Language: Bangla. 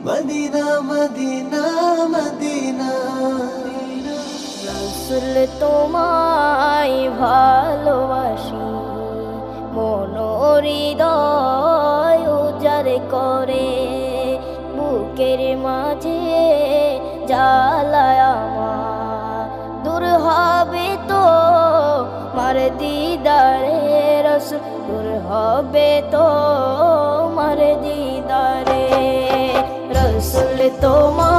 Medina Medina Medina. রাসূল তোমায় ভালোবাসি, মন হৃদয় উজাড় করে, বুকের মাঝে জ্বালায় আমার। দূর হবে তো মার দিদারে রাসূল, দূর হবে তো মার দিদারে রাসূল তোমার